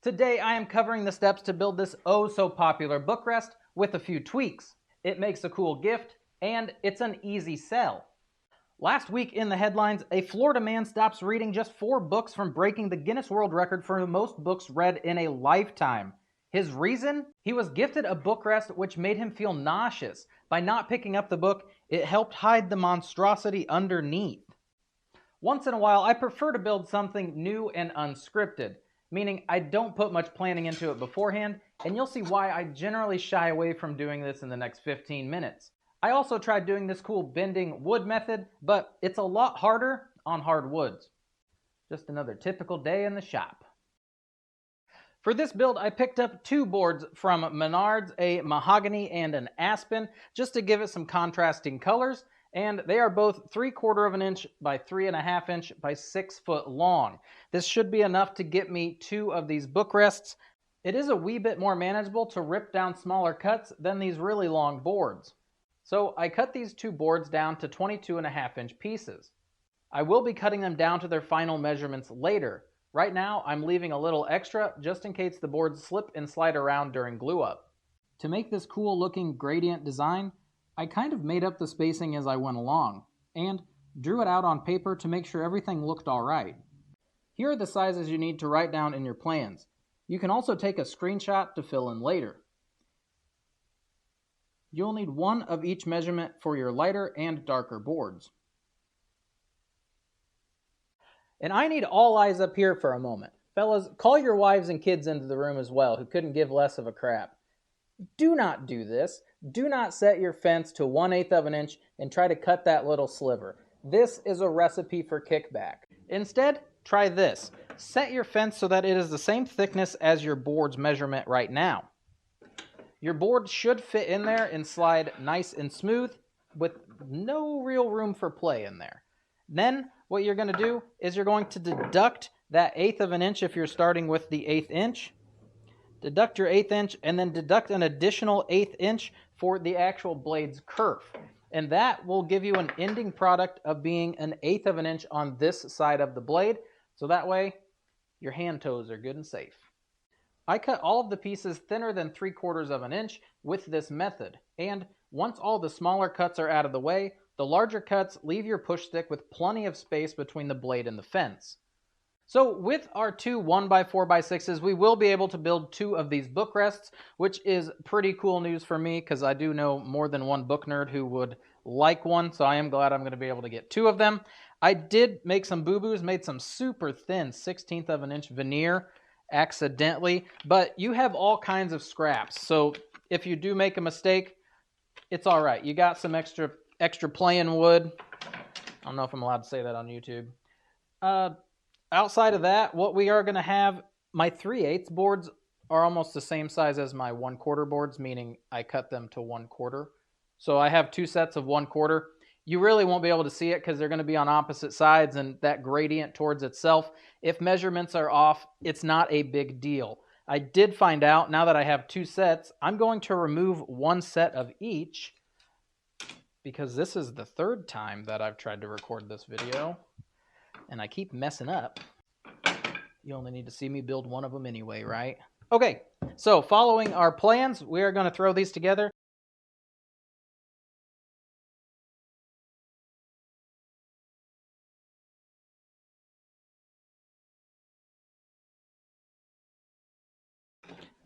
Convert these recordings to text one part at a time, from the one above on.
Today I am covering the steps to build this oh so popular bookrest with a few tweaks. It makes a cool gift, and it's an easy sell. Last week in the headlines, a Florida man stops reading just 4 books from breaking the Guinness World Record for the most books read in a lifetime. His reason? He was gifted a bookrest which made him feel nauseous. By not picking up the book, it helped hide the monstrosity underneath. Once in a while, I prefer to build something new and unscripted, meaning I don't put much planning into it beforehand, and you'll see why I generally shy away from doing this in the next 15 minutes. I also tried doing this cool bending wood method, but it's a lot harder on hard woods. Just another typical day in the shop. For this build, I picked up 2 boards from Menards, a mahogany and an aspen, just to give it some contrasting colors, and they are both 3/4 of an inch by 3.5 inch by 6 foot long. This should be enough to get me 2 of these bookrests. It is a wee bit more manageable to rip down smaller cuts than these really long boards. So I cut these 2 boards down to 22.5 inch pieces. I will be cutting them down to their final measurements later. Right now, I'm leaving a little extra just in case the boards slip and slide around during glue up. To make this cool looking gradient design, I kind of made up the spacing as I went along, and drew it out on paper to make sure everything looked alright. Here are the sizes you need to write down in your plans. You can also take a screenshot to fill in later. You'll need 1 of each measurement for your lighter and darker boards. And I need all eyes up here for a moment. Fellas, call your wives and kids into the room as well who couldn't give less of a crap. Do not do this. Do not set your fence to 1/8 of an inch and try to cut that little sliver. This is a recipe for kickback. Instead, try this. Set your fence so that it is the same thickness as your board's measurement right now. Your board should fit in there and slide nice and smooth with no real room for play in there. Then what you're going to do is you're going to deduct that 1/8 of an inch if you're starting with the 1/8 inch. Deduct your 1/8 inch and then deduct an additional 1/8 inch for the actual blade's kerf. And that will give you an ending product of being an 1/8 of an inch on this side of the blade. So that way your hand toes are good and safe. I cut all of the pieces thinner than 3/4 of an inch with this method. And once all the smaller cuts are out of the way, the larger cuts leave your push stick with plenty of space between the blade and the fence. So with our 2 1x4x6s, we will be able to build 2 of these bookrests, which is pretty cool news for me because I do know more than one book nerd who would like one, so I am glad I'm going to be able to get 2 of them. I did make some boo-boos, made some super thin 1/16 of an inch veneer accidentally, but you have all kinds of scraps, so if you do make a mistake, it's all right. You got some extra playing wood. I don't know if I'm allowed to say that on YouTube. Outside of that, what we are going to have, my 3/8 boards are almost the same size as my 1/4 boards, meaning I cut them to 1/4. So I have 2 sets of 1/4. You really won't be able to see it because they're going to be on opposite sides and that gradient towards itself. If measurements are off, it's not a big deal. I did find out, now that I have 2 sets, I'm going to remove 1 set of each because this is the 3rd time that I've tried to record this video. And I keep messing up. You only need to see me build 1 of them anyway, right? Okay, so following our plans, we are going to throw these together.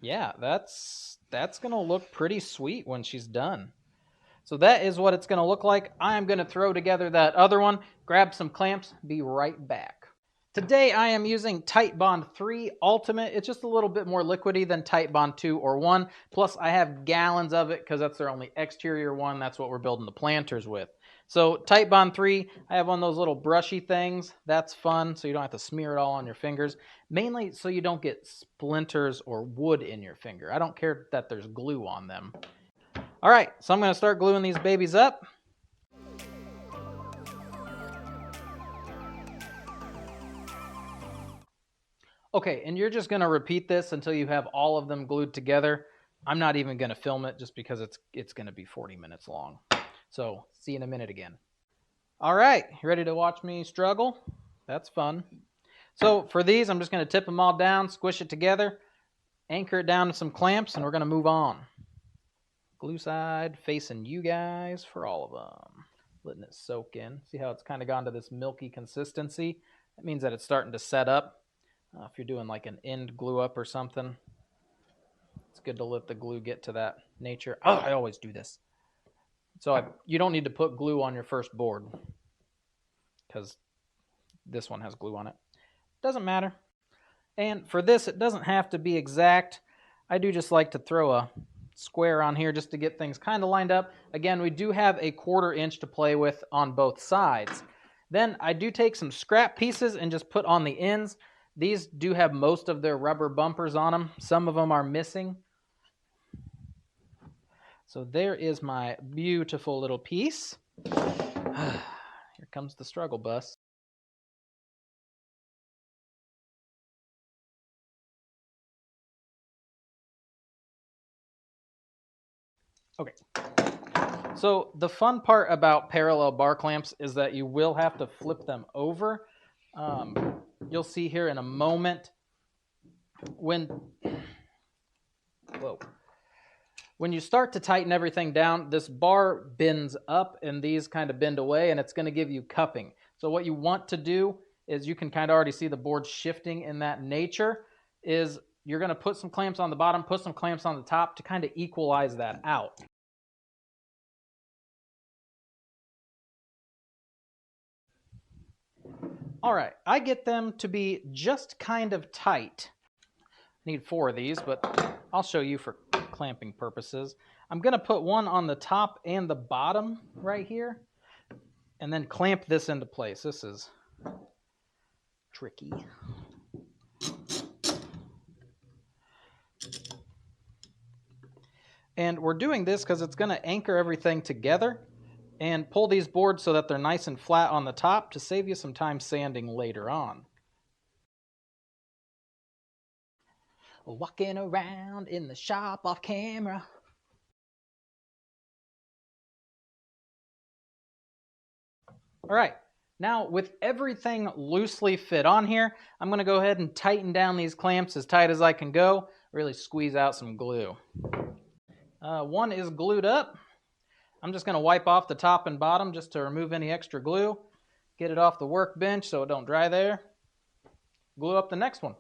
Yeah, that's going to look pretty sweet when she's done. So that is what it's going to look like. I am going to throw together that other one, grab some clamps, be right back. Today I am using Titebond 3 Ultimate. It's just a little bit more liquidy than Titebond 2 or 1. Plus I have gallons of it because that's their only exterior one. That's what we're building the planters with. So Titebond 3, I have one of those little brushy things. That's fun, so you don't have to smear it all on your fingers. Mainly so you don't get splinters or wood in your finger. I don't care that there's glue on them. All right, so I'm going to start gluing these babies up. Okay, and you're just going to repeat this until you have all of them glued together. I'm not even going to film it just because it's going to be 40 minutes long. So, see you in a minute again. All right, you ready to watch me struggle? That's fun. So for these, I'm just going to tip them all down, squish it together. anchor it down to some clamps, and we're going to move on. Glue side facing you guys for all of them. Letting it soak in. See how it's kind of gone to this milky consistency? That means that it's starting to set up. If you're doing like an end glue up or something, it's good to let the glue get to that nature. Oh, I always do this. So you don't need to put glue on your first board because this one has glue on it. Doesn't matter. And for this, it doesn't have to be exact. I do just like to throw a square on here just to get things kind of lined up. Again, we do have a 1/4 inch to play with on both sides. Then I do take some scrap pieces and just put on the ends. These do have most of their rubber bumpers on them. Some of them are missing. So there is my beautiful little piece. Here comes the struggle bus. Okay. So the fun part about parallel bar clamps is that you will have to flip them over. You'll see here in a moment when you start to tighten everything down, this bar bends up and these kind of bend away, and it's going to give you cupping. So what you want to do is, you can kind of already see the board shifting in that nature, is you're going to put some clamps on the bottom, put some clamps on the top to kind of equalize that out. All right, I get them to be just kind of tight. I need 4 of these, but I'll show you for clamping purposes. I'm going to put one on the top and the bottom right here, and then clamp this into place. This is tricky. And we're doing this because it's going to anchor everything together and pull these boards so that they're nice and flat on the top to save you some time sanding later on. Walking around in the shop off camera. All right, now with everything loosely fit on here, I'm going to go ahead and tighten down these clamps as tight as I can go, really squeeze out some glue. One is glued up. I'm just going to wipe off the top and bottom just to remove any extra glue. Get it off the workbench so it don't dry there. Glue up the next one.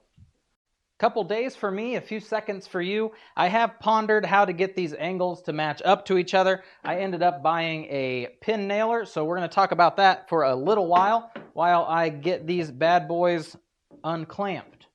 Couple days for me, a few seconds for you. I have pondered how to get these angles to match up to each other. I ended up buying a pin nailer, so we're going to talk about that for a little while I get these bad boys unclamped.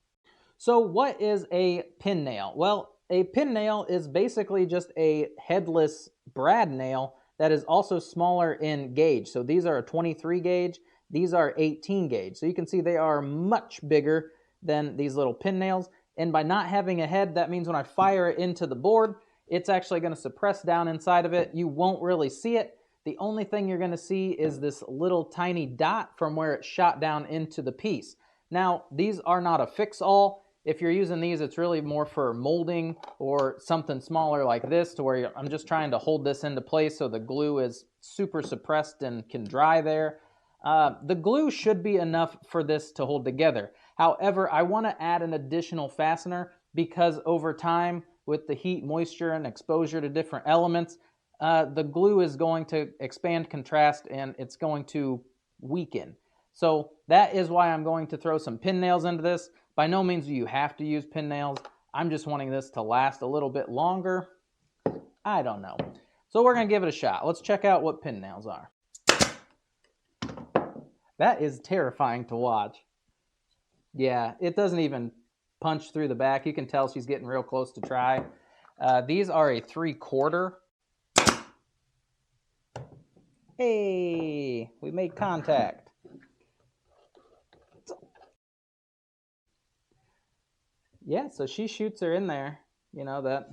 So what is a pin nail? Well, a pin nail is basically just a headless brad nail that is also smaller in gauge. So these are a 23 gauge, these are 18 gauge. So you can see they are much bigger than these little pin nails. And by not having a head, that means when I fire it into the board, it's actually going to suppress down inside of it. You won't really see it. The only thing you're going to see is this little tiny dot from where it shot down into the piece. Now, these are not a fix-all. If you're using these, it's really more for molding or something smaller like this, to where I'm just trying to hold this into place so the glue is super suppressed and can dry there. The glue should be enough for this to hold together. However, I want to add an additional fastener because over time, with the heat, moisture, and exposure to different elements, the glue is going to expand, contrast, and it's going to weaken. So that is why I'm going to throw some pin nails into this. By no means do you have to use pin nails. I'm just wanting this to last a little bit longer. I don't know. So we're going to give it a shot. Let's check out what pin nails are. That is terrifying to watch. Yeah, it doesn't even punch through the back. You can tell she's getting real close to try. These are a 3/4. Hey, we made contact. Yeah, so she shoots her in there, you know, that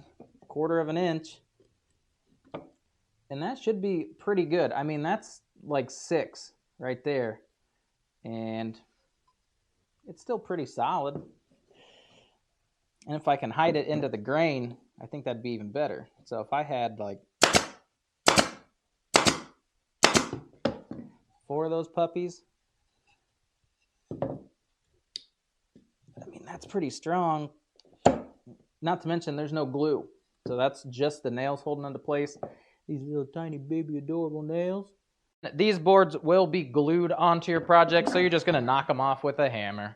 1/4 inch. And that should be pretty good. I mean, that's like 6 right there. And it's still pretty solid. And if I can hide it into the grain, I think that'd be even better. So if I had like 4 of those puppies, I mean, that's pretty strong. Not to mention there's no glue. So that's just the nails holding into place. These little tiny baby adorable nails. These boards will be glued onto your project, so you're just going to knock them off with a hammer.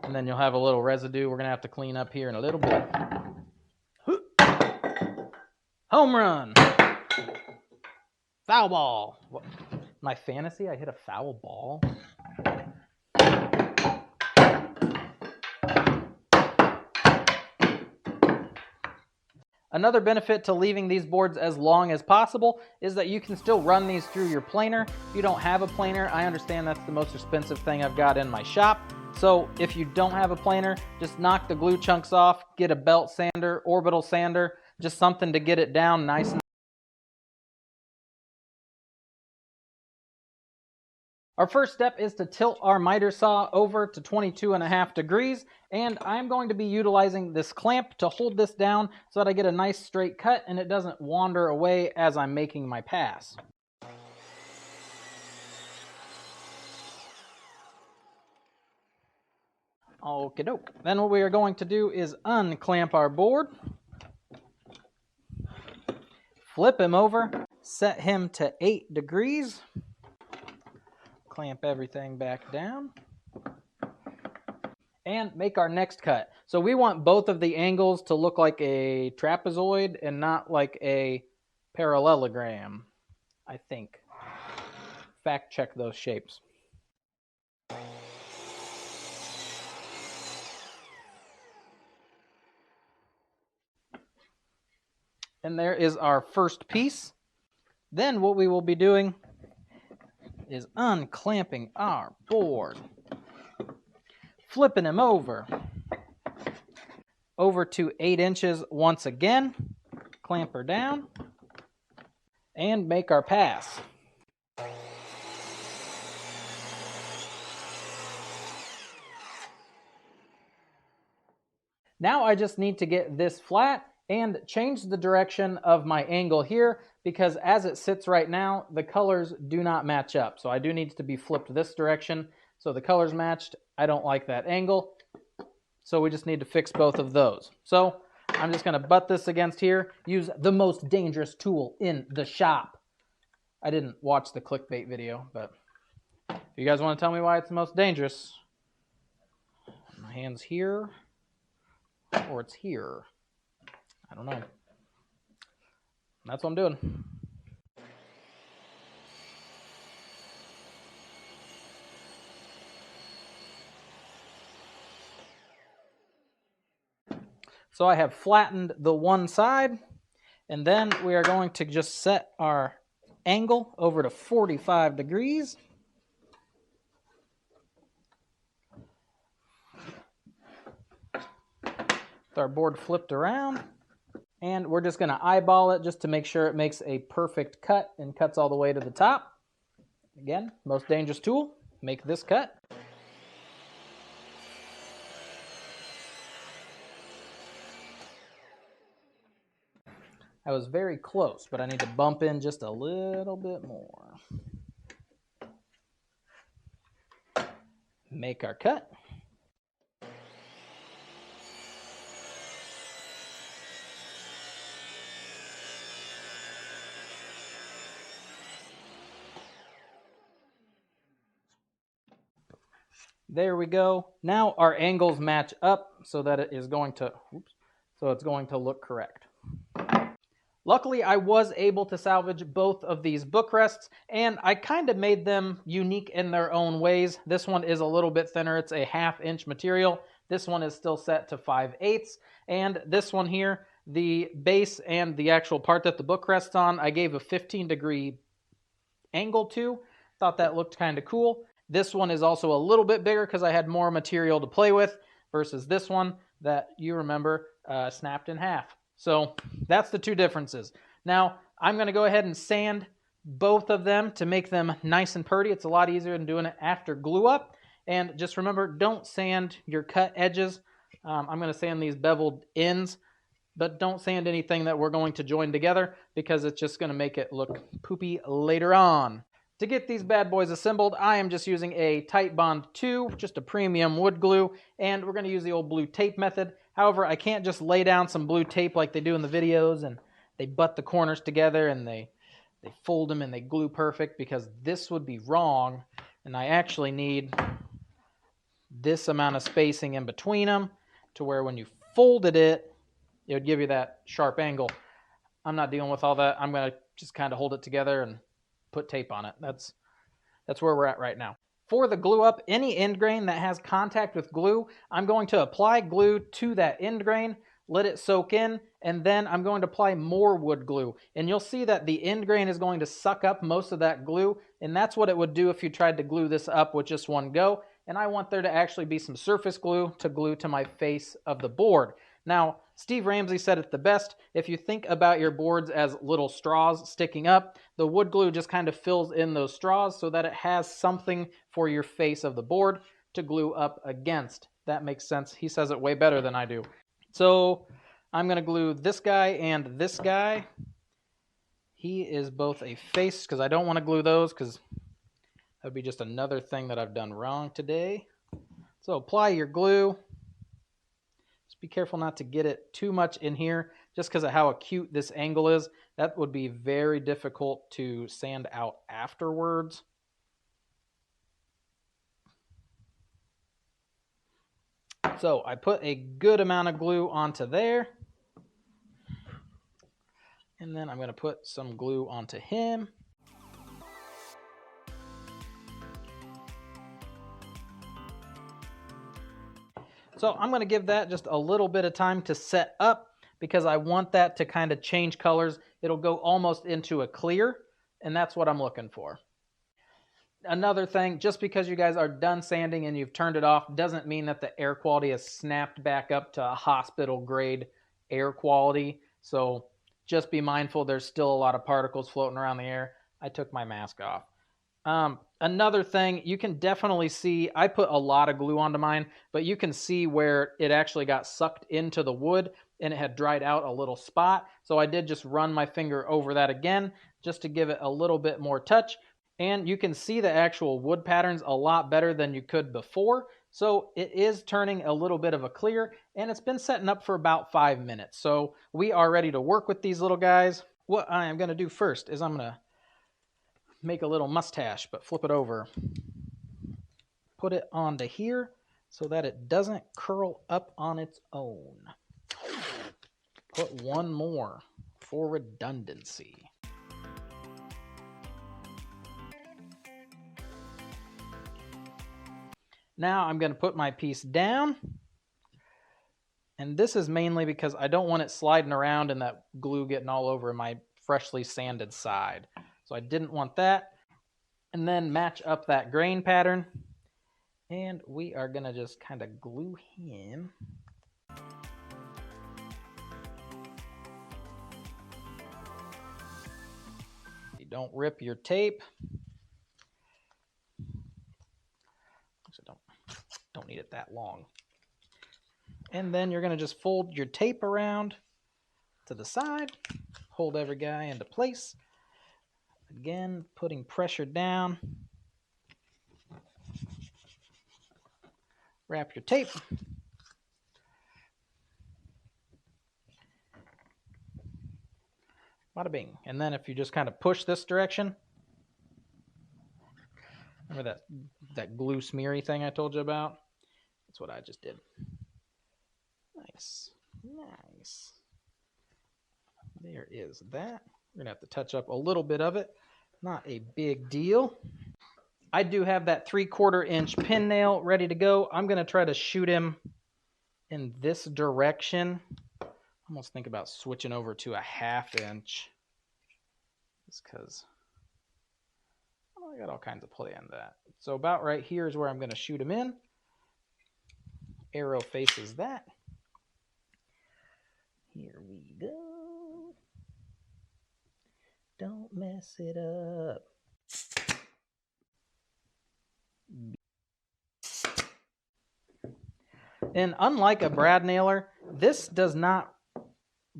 And then you'll have a little residue we're going to have to clean up here in a little bit. Home run! Foul ball! What? My fantasy, I hit a foul ball? Another benefit to leaving these boards as long as possible is that you can still run these through your planer. If you don't have a planer, I understand that's the most expensive thing I've got in my shop. So if you don't have a planer, just knock the glue chunks off, get a belt sander, orbital sander, just something to get it down nice and. Our first step is to tilt our miter saw over to 22.5 degrees, and I'm going to be utilizing this clamp to hold this down so that I get a nice straight cut and it doesn't wander away as I'm making my pass. Okie doke. Then what we are going to do is unclamp our board, flip him over, set him to 8 degrees, clamp everything back down, and make our next cut. So we want both of the angles to look like a trapezoid and not like a parallelogram, I think. Fact check those shapes. And there is our first piece. Then what we will be doing is unclamping our board, flipping him over to 8 inches once again, clamp her down, and make our pass. Now I just need to get this flat and change the direction of my angle here, because as it sits right now, the colors do not match up. So I do need to be flipped this direction so the colors matched. I don't like that angle. So we just need to fix both of those. So I'm just going to butt this against here, use the most dangerous tool in the shop. I didn't watch the clickbait video, but if you guys want to tell me why it's the most dangerous, my hand's here or it's here. I don't know. That's what I'm doing. So I have flattened the one side, and then we are going to just set our angle over to 45 degrees. With our board flipped around. And we're just going to eyeball it just to make sure it makes a perfect cut and cuts all the way to the top. Again, most dangerous tool, make this cut. I was very close, but I need to bump in just a little bit more. Make our cut. There we go. Now our angles match up so that it is going to, it's going to look correct. Luckily, I was able to salvage both of these book rests, and I kind of made them unique in their own ways. This one is a little bit thinner. It's a 1/2 inch material. This one is still set to 5/8, and this one here, the base and the actual part that the book rests on, I gave a 15-degree angle to. Thought that looked kind of cool. This one is also a little bit bigger because I had more material to play with versus this one that you remember snapped in half. So that's the two differences. Now I'm going to go ahead and sand both of them to make them nice and purty. It's a lot easier than doing it after glue up. And just remember, don't sand your cut edges. I'm going to sand these beveled ends, but don't sand anything that we're going to join together because it's just going to make it look poopy later on. To get these bad boys assembled, I am just using a Titebond 2, just a premium wood glue, and we're going to use the old blue tape method. However, I can't just lay down some blue tape like they do in the videos, and they butt the corners together, and they fold them, and they glue perfect, because this would be wrong, and I actually need this amount of spacing in between them, to where when you folded it, it would give you that sharp angle. I'm not dealing with all that. I'm going to just kind of hold it together and put tape on it. That's where we're at right now. For the glue up, any end grain that has contact with glue, I'm going to apply glue to that end grain, let it soak in, and then I'm going to apply more wood glue. And you'll see that the end grain is going to suck up most of that glue, and that's what it would do if you tried to glue this up with just one go. And I want there to actually be some surface glue to glue to my face of the board. Now, Steve Ramsey said it the best. If you think about your boards as little straws sticking up, the wood glue just kind of fills in those straws so that it has something for your face of the board to glue up against. That makes sense. He says it way better than I do. So I'm going to glue this guy and this guy. He is both a face, because I don't want to glue those, because that would be just another thing that I've done wrong today. So apply your glue. Be careful not to get it too much in here, just because of how acute this angle is. That would be very difficult to sand out afterwards. So I put a good amount of glue onto there. And then I'm going to put some glue onto him. So I'm going to give that just a little bit of time to set up, because I want that to kind of change colors. It'll go almost into a clear, and that's what I'm looking for. Another thing, just because you guys are done sanding and you've turned it off doesn't mean that the air quality has snapped back up to a hospital grade air quality. So just be mindful, there's still a lot of particles floating around the air. I took my mask off. Another thing, you can definitely see, I put a lot of glue onto mine, but you can see where it actually got sucked into the wood and it had dried out a little spot. So I did just run my finger over that again, just to give it a little bit more touch. And you can see the actual wood patterns a lot better than you could before. So it is turning a little bit of a clear, and it's been setting up for about 5 minutes. So we are ready to work with these little guys. What I am going to do first is I'm going to make a little mustache, but flip it over. Put it onto here so that it doesn't curl up on its own. Put one more for redundancy. Now I'm going to put my piece down. And this is mainly because I don't want it sliding around and that glue getting all over my freshly sanded side. So I didn't want that. And then match up that grain pattern. And we are going to just kind of glue him. You don't rip your tape. So don't need it that long. And then you're going to just fold your tape around to the side. Hold every guy into place. Again, putting pressure down. Wrap your tape. Bada bing. And then if you just kind of push this direction, remember that glue smeary thing I told you about? That's what I just did. Nice. Nice. There is that. We're going to have to touch up a little bit of it. Not a big deal. I do have that 3/4 inch pin nail ready to go. I'm going to try to shoot him in this direction. Almost think about switching over to a 1/2 inch. Just because I got all kinds of play on that. So about right here is where I'm going to shoot him in. Arrow faces that. Here we go. Don't mess it up. And unlike a brad nailer, this does not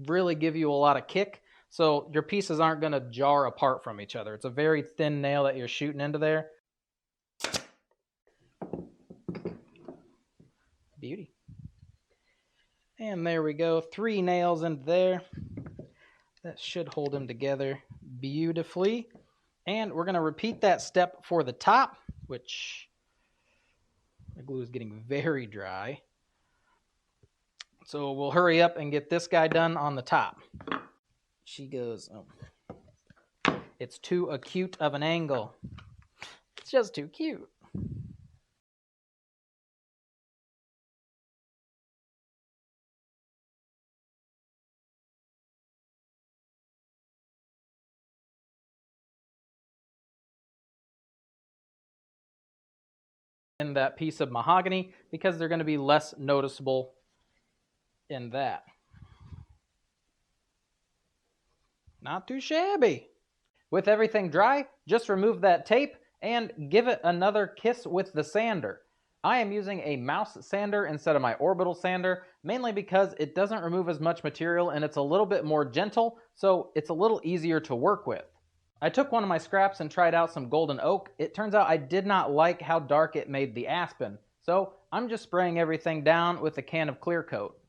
really give you a lot of kick. so your pieces aren't going to jar apart from each other. It's a very thin nail that you're shooting into there. Beauty. And there we go, 3 nails into there. That should hold them together beautifully. And we're going to repeat that step for the top, which the glue is getting very dry. So we'll hurry up and get this guy done on the top. She goes, oh, it's too acute of an angle. It's just too cute. In that piece of mahogany because they're going to be less noticeable in that. Not too shabby. With everything dry, just remove that tape and give it another kiss with the sander. I am using a mouse sander instead of my orbital sander, mainly because it doesn't remove as much material and it's a little bit more gentle, so it's a little easier to work with. I took one of my scraps and tried out some golden oak. It turns out I did not like how dark it made the aspen, so I'm just spraying everything down with a can of clear coat.